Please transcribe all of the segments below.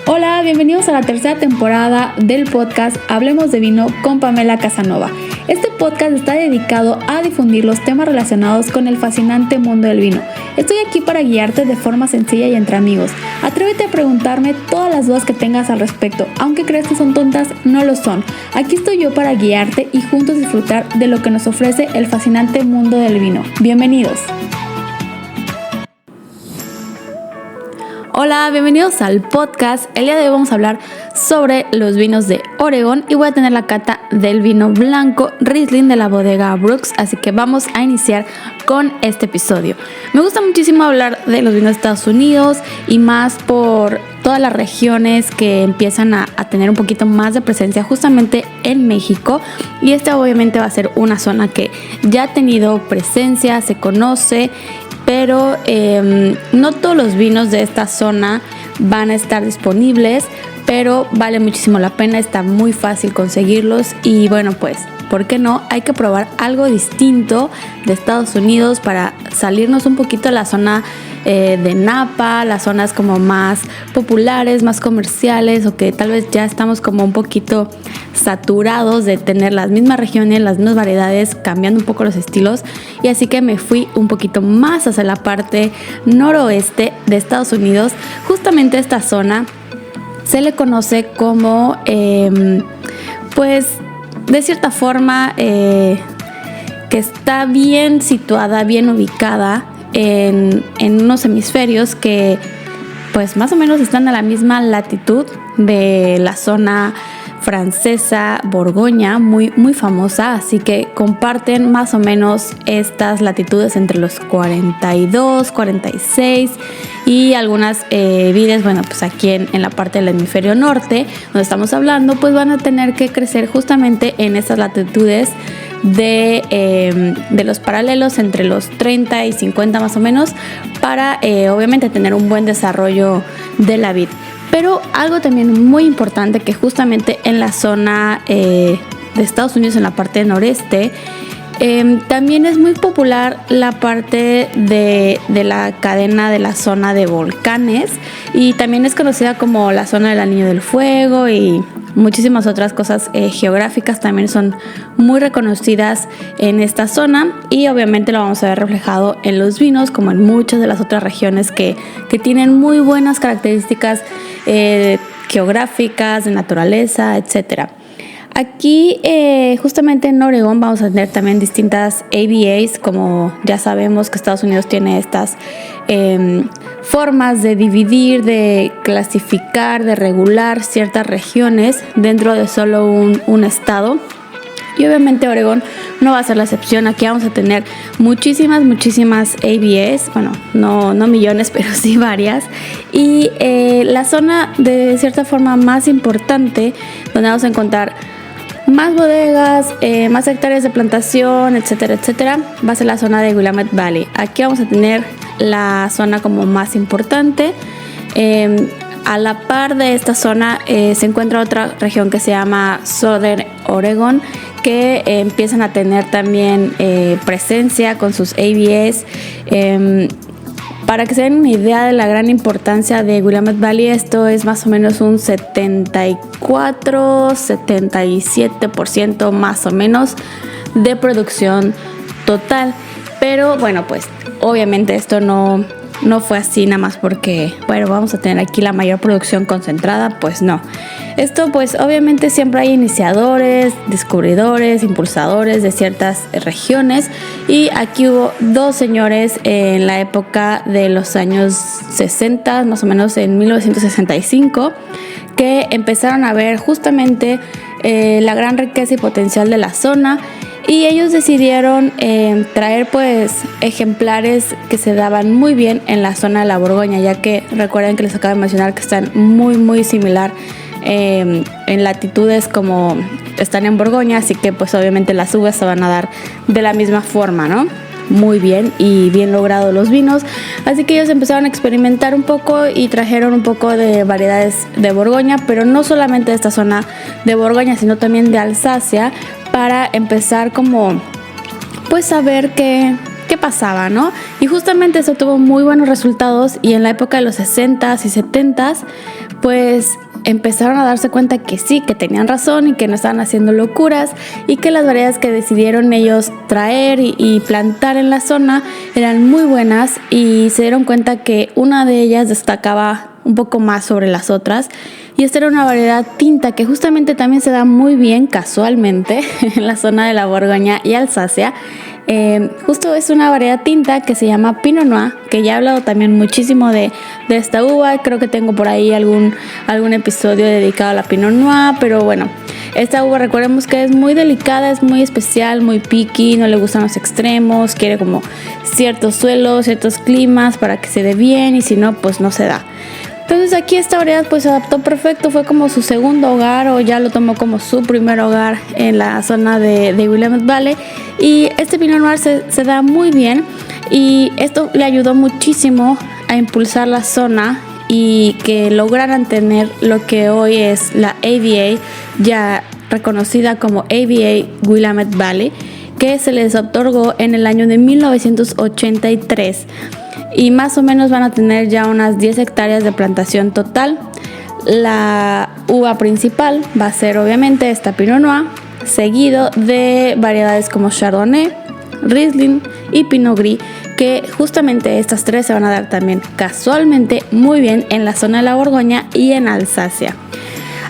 Hola, bienvenidos a la tercera temporada del podcast Hablemos de Vino con Pamela Casanova. Este podcast está dedicado a difundir los temas relacionados con el fascinante mundo del vino. Estoy aquí para guiarte de forma sencilla y entre amigos. Atrévete a preguntarme todas las dudas que tengas al respecto. Aunque creas que son tontas, no lo son. Aquí estoy yo para guiarte y juntos disfrutar de lo que nos ofrece el fascinante mundo del vino. Bienvenidos. Hola, bienvenidos al podcast. El día de hoy vamos a hablar sobre los vinos de Oregón y voy a tener la cata del vino blanco Riesling de la bodega Brooks, así que vamos a iniciar con este episodio. Me gusta muchísimo hablar de los vinos de Estados Unidos y más por todas las regiones que empiezan a tener un poquito más de presencia justamente en México, y esta obviamente va a ser una zona que ya ha tenido presencia, se conoce, pero no todos los vinos de esta zona van a estar disponibles, pero vale muchísimo la pena, está muy fácil conseguirlos y bueno, pues, ¿por qué no? Hay que probar algo distinto de Estados Unidos para salirnos un poquito de la zona de Napa, las zonas como más populares, más comerciales, o que tal vez ya estamos como un poquito saturados de tener las mismas regiones, las mismas variedades, cambiando un poco los estilos, y así que me fui un poquito más hacia la parte noroeste de Estados Unidos. Justamente esta zona se le conoce como, pues, de cierta forma, que está bien situada, bien ubicada en unos hemisferios que pues más o menos están a la misma latitud de la zona francesa Borgoña, muy famosa, así que comparten más o menos estas latitudes entre los 42, 46 y algunas vides, bueno, pues aquí en la parte del hemisferio norte, donde estamos hablando, pues van a tener que crecer justamente en estas latitudes de los paralelos entre los 30 y 50 más o menos, para obviamente tener un buen desarrollo de la vid. Pero algo también muy importante, que justamente en la zona de Estados Unidos, en la parte noreste, también es muy popular la parte de la cadena de la zona de volcanes, y también es conocida como la zona del Anillo del Fuego, y muchísimas otras cosas geográficas también son muy reconocidas en esta zona, y obviamente lo vamos a ver reflejado en los vinos, como en muchas de las otras regiones que tienen muy buenas características geográficas, de naturaleza, etcétera. Aquí justamente en Oregón vamos a tener también distintas AVAs, como ya sabemos que Estados Unidos tiene estas formas de dividir, de clasificar, de regular ciertas regiones dentro de solo un estado. Y obviamente Oregón no va a ser la excepción. Aquí vamos a tener muchísimas AVAs, bueno, no millones, pero sí varias. Y la zona de cierta forma más importante, donde vamos a encontrar más bodegas, más hectáreas de plantación, etcétera, va a ser la zona de Willamette Valley. Aquí vamos a tener la zona como más importante. A la par de esta zona se encuentra otra región que se llama Southern Oregon, que empiezan a tener también presencia con sus AVAs. Para que se den una idea de la gran importancia de Willamette Valley, esto es más o menos un 74-77% más o menos de producción total. Pero bueno, pues obviamente esto no fue así nada más porque, bueno, vamos a tener aquí la mayor producción concentrada, pues no. Esto pues obviamente siempre hay iniciadores, descubridores, impulsadores de ciertas regiones, y aquí hubo dos señores en la época de los años 60, más o menos en 1965, que empezaron a ver justamente la gran riqueza y potencial de la zona. Y ellos decidieron traer pues ejemplares que se daban muy bien en la zona de la Borgoña, ya que recuerden que les acabo de mencionar que están muy similar en latitudes como están en Borgoña, así que pues obviamente las uvas se van a dar de la misma forma, ¿no? Muy bien y bien logrados los vinos. Así que ellos empezaron a experimentar un poco y trajeron un poco de variedades de Borgoña, pero no solamente de esta zona de Borgoña, sino también de Alsacia, para empezar como pues a ver qué qué pasaba, ¿no? Y justamente eso tuvo muy buenos resultados, y en la época de los 60s y 70s, pues empezaron a darse cuenta que sí, que tenían razón y que no estaban haciendo locuras, y que las variedades que decidieron ellos traer y plantar en la zona eran muy buenas, y se dieron cuenta que una de ellas destacaba un poco más sobre las otras, y esta era una variedad tinta que justamente también se da muy bien casualmente en la zona de la Borgoña y Alsacia. Justo es una variedad tinta que se llama Pinot Noir, que ya he hablado también muchísimo de esta uva. Creo que tengo por ahí algún episodio dedicado a la Pinot Noir, pero bueno, esta uva recordemos que es muy delicada, es muy especial, muy picky, no le gustan los extremos, quiere como ciertos suelos, ciertos climas para que se dé bien, y si no, pues no se da. Entonces aquí esta variedad pues se adaptó perfecto, fue como su segundo hogar, o ya lo tomó como su primer hogar en la zona de Willamette Valley, y este Pinot Noir se da muy bien, y esto le ayudó muchísimo a impulsar la zona y que lograran tener lo que hoy es la AVA, ya reconocida como AVA Willamette Valley, que se les otorgó en el año de 1983. Y más o menos van a tener ya unas 10 hectáreas de plantación total. La uva principal va a ser obviamente esta Pinot Noir, seguido de variedades como Chardonnay, Riesling y Pinot Gris, que justamente estas tres se van a dar también casualmente muy bien en la zona de la Borgoña y en Alsacia.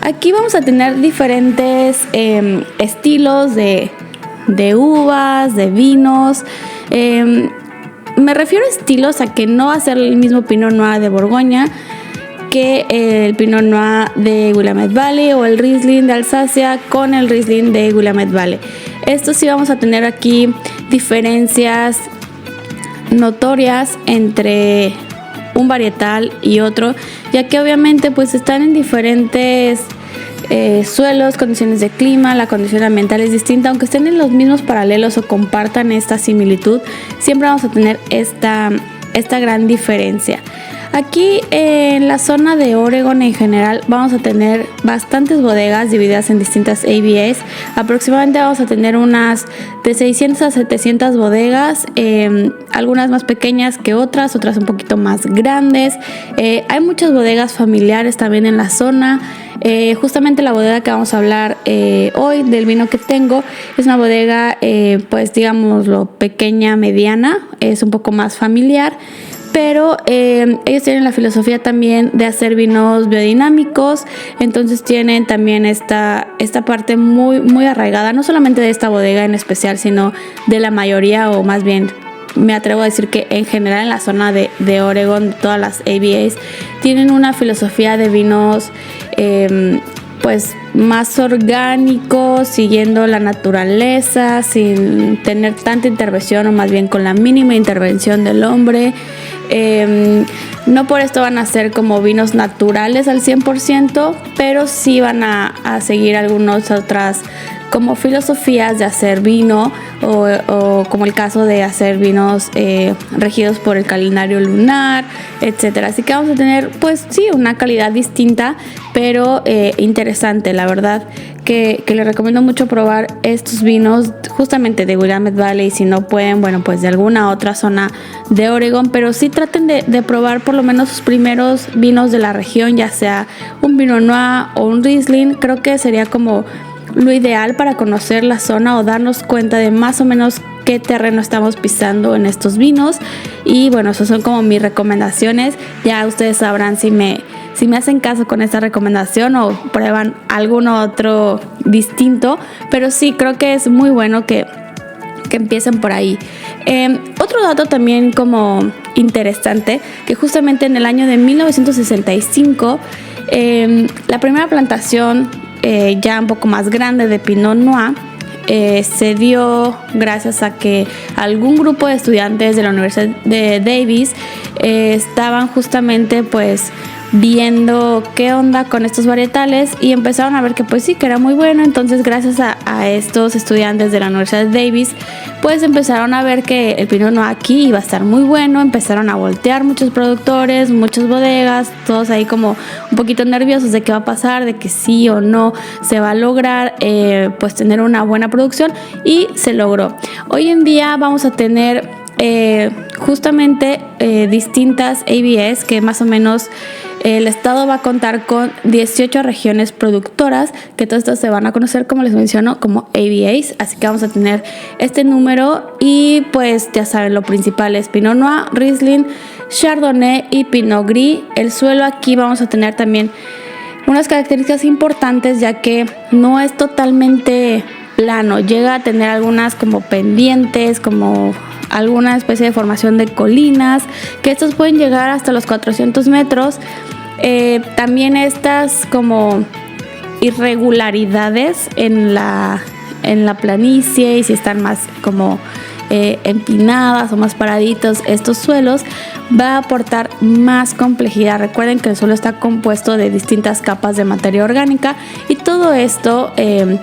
Aquí vamos a tener diferentes estilos de uvas, de vinos. Me refiero a estilos, a que no va a ser el mismo Pinot Noir de Borgoña que el Pinot Noir de Willamette Valley, o el Riesling de Alsacia con el Riesling de Willamette Valley. Esto sí vamos a tener aquí diferencias notorias entre un varietal y otro, ya que obviamente pues están en diferentes suelos, condiciones de clima, la condición ambiental es distinta, aunque estén en los mismos paralelos o compartan esta similitud, siempre vamos a tener esta gran diferencia. Aquí en la zona de Oregon en general vamos a tener bastantes bodegas divididas en distintas AVAs. Aproximadamente vamos a tener unas de 600 a 700 bodegas, algunas más pequeñas que otras un poquito más grandes. Hay muchas bodegas familiares también en la zona. Justamente la bodega que vamos a hablar hoy, del vino que tengo, es una bodega pues digámoslo pequeña, mediana, es un poco más familiar, pero ellos tienen la filosofía también de hacer vinos biodinámicos. Entonces tienen también esta parte muy, muy arraigada, no solamente de esta bodega en especial, sino de la mayoría, o más bien me atrevo a decir que en general en la zona de Oregon, todas las AVAs tienen una filosofía de vinos pues más orgánicos, siguiendo la naturaleza, sin tener tanta intervención, o más bien con la mínima intervención del hombre. No por esto van a ser como vinos naturales al 100%, pero sí van a seguir algunas otras como filosofías de hacer vino, o como el caso de hacer vinos regidos por el calendario lunar, etcétera. Así que vamos a tener pues sí una calidad distinta, pero interesante, la verdad que les recomiendo mucho probar estos vinos justamente de Willamette Valley. Si no pueden, bueno, pues de alguna otra zona de Oregon, pero sí traten de probar por lo menos sus primeros vinos de la región, ya sea un Pinot Noir o un Riesling. Creo que sería como lo ideal para conocer la zona, o darnos cuenta de más o menos qué terreno estamos pisando en estos vinos. Y bueno, esas son como mis recomendaciones. Ya ustedes sabrán si me hacen caso con esta recomendación o prueban alguno otro distinto, pero sí creo que es muy bueno que empiecen por ahí. Otro dato también como interesante, que justamente en el año de 1965 la primera plantación ya un poco más grande de Pinot Noir se dio gracias a que algún grupo de estudiantes de la Universidad de Davis estaban justamente pues viendo qué onda con estos varietales, y empezaron a ver que pues sí, que era muy bueno. Entonces gracias a estos estudiantes de la Universidad de Davis pues empezaron a ver que el Pinot Noir aquí iba a estar muy bueno. Empezaron a voltear muchos productores, muchas bodegas, todos ahí como un poquito nerviosos de qué va a pasar, de que sí o no se va a lograr pues tener una buena producción, y se logró. Hoy en día vamos a tener justamente distintas AVAs que más o menos el estado va a contar con 18 regiones productoras, que todas estas se van a conocer, como les menciono, como AVAs. Así que vamos a tener este número y pues ya saben, lo principal es Pinot Noir, Riesling, Chardonnay y Pinot Gris. El suelo aquí vamos a tener también unas características importantes, ya que no es totalmente plano, llega a tener algunas como pendientes, como alguna especie de formación de colinas, que estos pueden llegar hasta los 400 metros. También estas como irregularidades en la planicie, y si están más como empinadas o más paraditos estos suelos, va a aportar más complejidad. Recuerden que el suelo está compuesto de distintas capas de materia orgánica y todo esto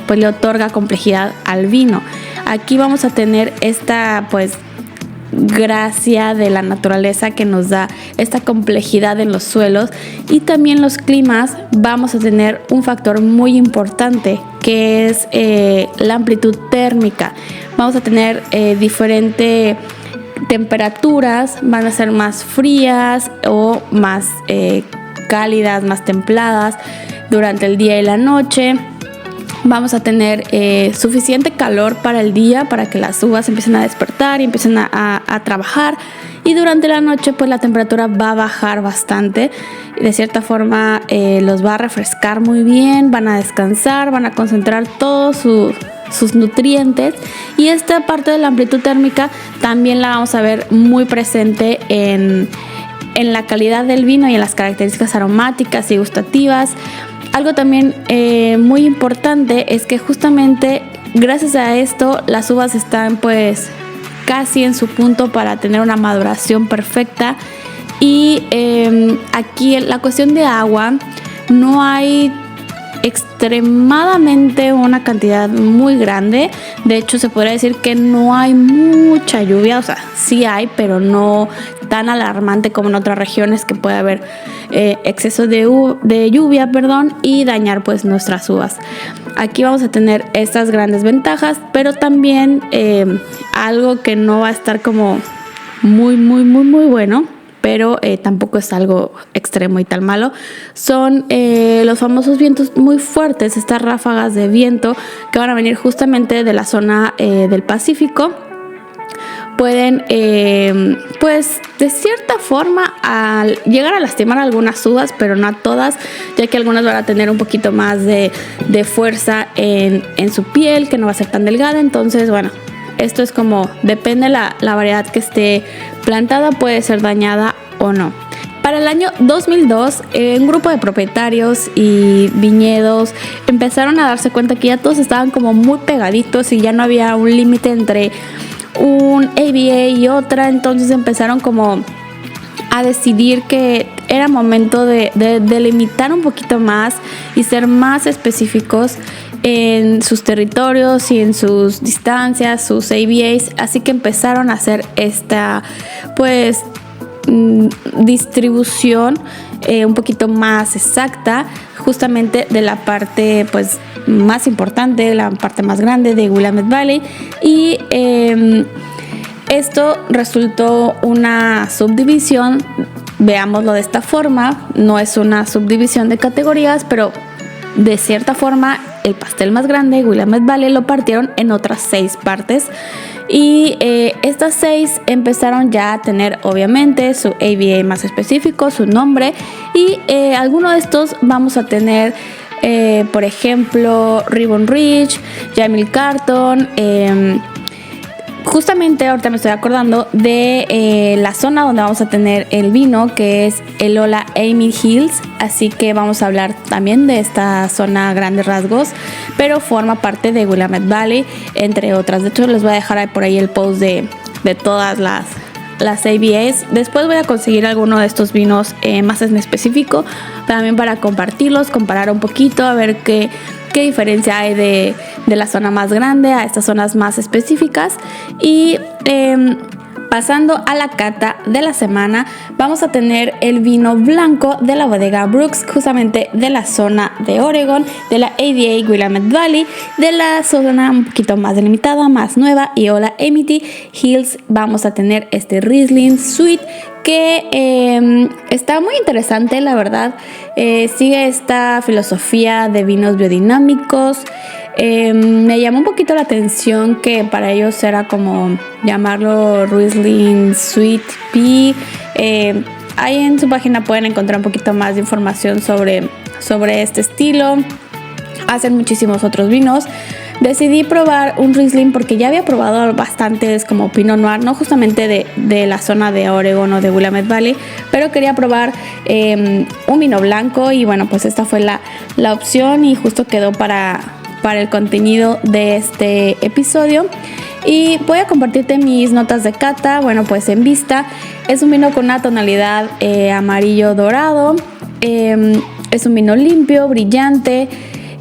pues le otorga complejidad al vino. Aquí vamos a tener esta pues gracia de la naturaleza que nos da esta complejidad en los suelos, y también los climas. Vamos a tener un factor muy importante que es la amplitud térmica. Vamos a tener diferentes temperaturas, van a ser más frías o más cálidas, más templadas durante el día y la noche. Vamos a tener suficiente calor para el día para que las uvas empiecen a despertar y empiecen a trabajar, y durante la noche pues la temperatura va a bajar bastante. De cierta forma los va a refrescar muy bien, van a descansar, van a concentrar todos sus nutrientes, y esta parte de la amplitud térmica también la vamos a ver muy presente en la calidad del vino y en las características aromáticas y gustativas. Algo también muy importante es que justamente gracias a esto las uvas están pues casi en su punto para tener una maduración perfecta, y aquí la cuestión de agua, no hay extremadamente una cantidad muy grande. De hecho se podría decir que no hay mucha lluvia, o sea sí hay, pero no tan alarmante como en otras regiones, que puede haber exceso de lluvia, y dañar pues nuestras uvas. Aquí vamos a tener estas grandes ventajas, pero también algo que no va a estar como muy bueno, pero tampoco es algo extremo y tan malo, son los famosos vientos muy fuertes, estas ráfagas de viento que van a venir justamente de la zona del Pacífico. Pueden pues de cierta forma llegar a lastimar a algunas uvas, pero no a todas, ya que algunas van a tener un poquito más de fuerza en su piel, que no va a ser tan delgada. Entonces bueno, esto es como depende la variedad que esté plantada, puede ser dañada o no. Para el año 2002, un grupo de propietarios y viñedos empezaron a darse cuenta que ya todos estaban como muy pegaditos y ya no había un límite entre un AVA y otra. Entonces empezaron como a decidir que era momento de delimitar un poquito más y ser más específicos en sus territorios y en sus distancias, sus AVAs. Así que empezaron a hacer esta pues distribución un poquito más exacta, justamente de la parte pues más importante, la parte más grande de Willamette Valley, y esto resultó una subdivisión. Veámoslo de esta forma, no es una subdivisión de categorías, pero de cierta forma el pastel más grande, Willamette Valley, lo partieron en otras 6 partes, y estas 6 empezaron ya a tener obviamente su AVA más específico, su nombre, y alguno de estos vamos a tener por ejemplo Ribbon Ridge, Jamil Carton. Justamente ahorita me estoy acordando de la zona donde vamos a tener el vino, que es Elola Amy Hills, así que vamos a hablar también de esta zona a grandes rasgos, pero forma parte de Willamette Valley, entre otras. De hecho les voy a dejar por ahí el post de todas las AVAs. Después voy a conseguir alguno de estos vinos más en específico, también para compartirlos, comparar un poquito, a ver qué diferencia hay de la zona más grande a estas zonas más específicas. Y Pasando a la cata de la semana, vamos a tener el vino blanco de la bodega Brooks, justamente de la zona de Oregon, de la ADA Willamette Valley, de la zona un poquito más delimitada, más nueva, y Hola Amity Hills. Vamos a tener este Riesling Sweet que está muy interesante, la verdad. Sigue esta filosofía de vinos biodinámicos. Me llamó un poquito la atención que para ellos era como llamarlo Riesling Sweet Pea. Ahí en su página pueden encontrar un poquito más de información sobre este estilo. Hacen muchísimos otros vinos. Decidí probar un Riesling porque ya había probado bastantes como Pinot Noir, no justamente de la zona de Oregon o de Willamette Valley, pero quería probar un vino blanco y bueno, pues esta fue la opción y justo quedó para el contenido de este episodio. Y voy a compartirte mis notas de cata. Bueno, pues en vista es un vino con una tonalidad amarillo dorado. Es un vino limpio, brillante.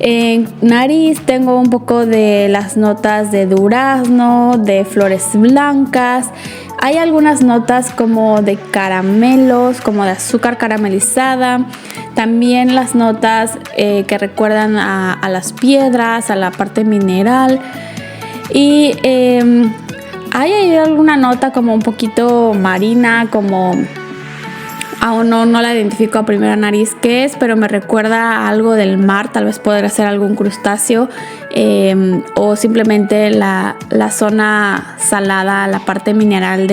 En nariz tengo un poco de las notas de durazno, de flores blancas. Hay algunas notas como de caramelos, como de azúcar caramelizada. También las notas que recuerdan a las piedras, a la parte mineral. Y hay alguna nota como un poquito marina, como aún no la identifico a primera nariz qué es, pero me recuerda a algo del mar. Tal vez podría ser algún crustáceo o simplemente la zona salada, la parte mineral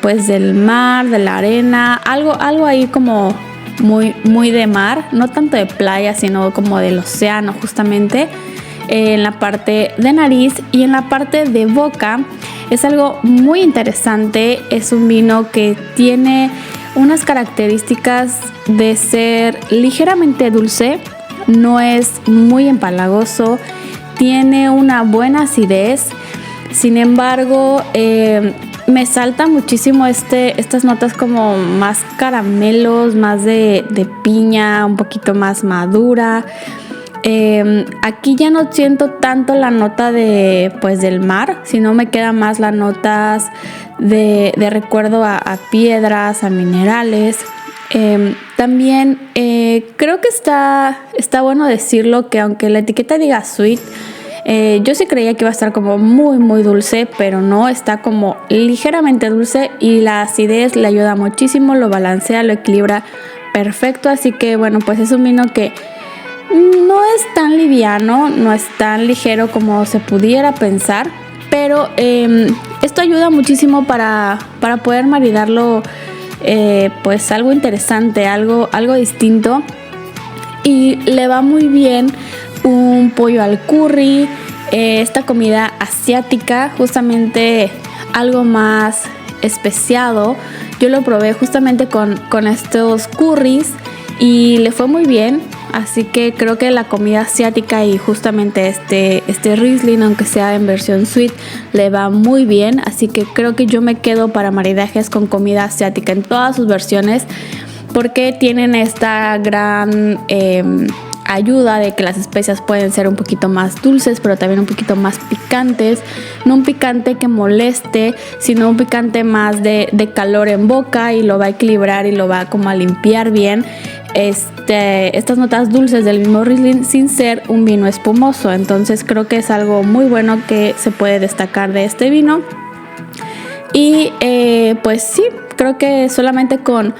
pues del mar, de la arena, algo ahí como muy de mar, no tanto de playa, sino como del océano justamente. En la parte de nariz y en la parte de boca es algo muy interesante. Es un vino que tiene unas características de ser ligeramente dulce, no es muy empalagoso, tiene una buena acidez. Sin embargo, me salta muchísimo estas notas como más caramelos, más de piña, un poquito más madura. Aquí ya no siento tanto la nota del mar, sino me queda más las notas de recuerdo a piedras, a minerales. También creo que está bueno decirlo que aunque la etiqueta diga sweet, yo sí creía que iba a estar como muy dulce, pero no, está como ligeramente dulce y la acidez le ayuda muchísimo, lo balancea, lo equilibra perfecto. Así que bueno, pues es un vino que no es tan liviano, no es tan ligero como se pudiera pensar, pero esto ayuda muchísimo para poder maridarlo, pues algo interesante, algo distinto, y le va muy bien un pollo al curry, esta comida asiática, justamente algo más especiado. Yo lo probé justamente con estos curries y le fue muy bien. Así que creo que la comida asiática y justamente este Riesling, aunque sea en versión sweet, le va muy bien. Así que creo que yo me quedo para maridajes con comida asiática en todas sus versiones, porque tienen esta gran ayuda de que las especias pueden ser un poquito más dulces, pero también un poquito más picantes. No un picante que moleste, sino un picante más de calor en boca, y lo va a equilibrar y lo va como a limpiar bien estas notas dulces del mismo Riesling sin ser un vino espumoso. Entonces creo que es algo muy bueno que se puede destacar de este vino. Y pues sí, creo que solamente con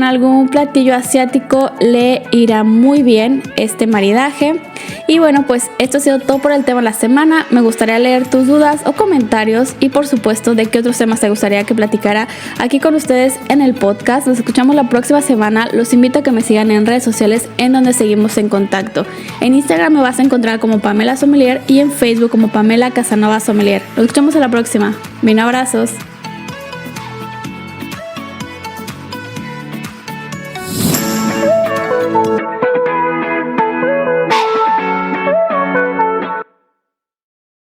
algún platillo asiático le irá muy bien este maridaje. Y bueno, pues esto ha sido todo por el tema de la semana. Me gustaría leer tus dudas o comentarios, y por supuesto de qué otros temas te gustaría que platicara aquí con ustedes en el podcast. Nos escuchamos la próxima semana. Los invito a que me sigan en redes sociales, en donde seguimos en contacto. En Instagram me vas a encontrar como Pamela Sommelier y en Facebook como Pamela Casanova Sommelier. Nos escuchamos en la próxima. Bien, abrazos.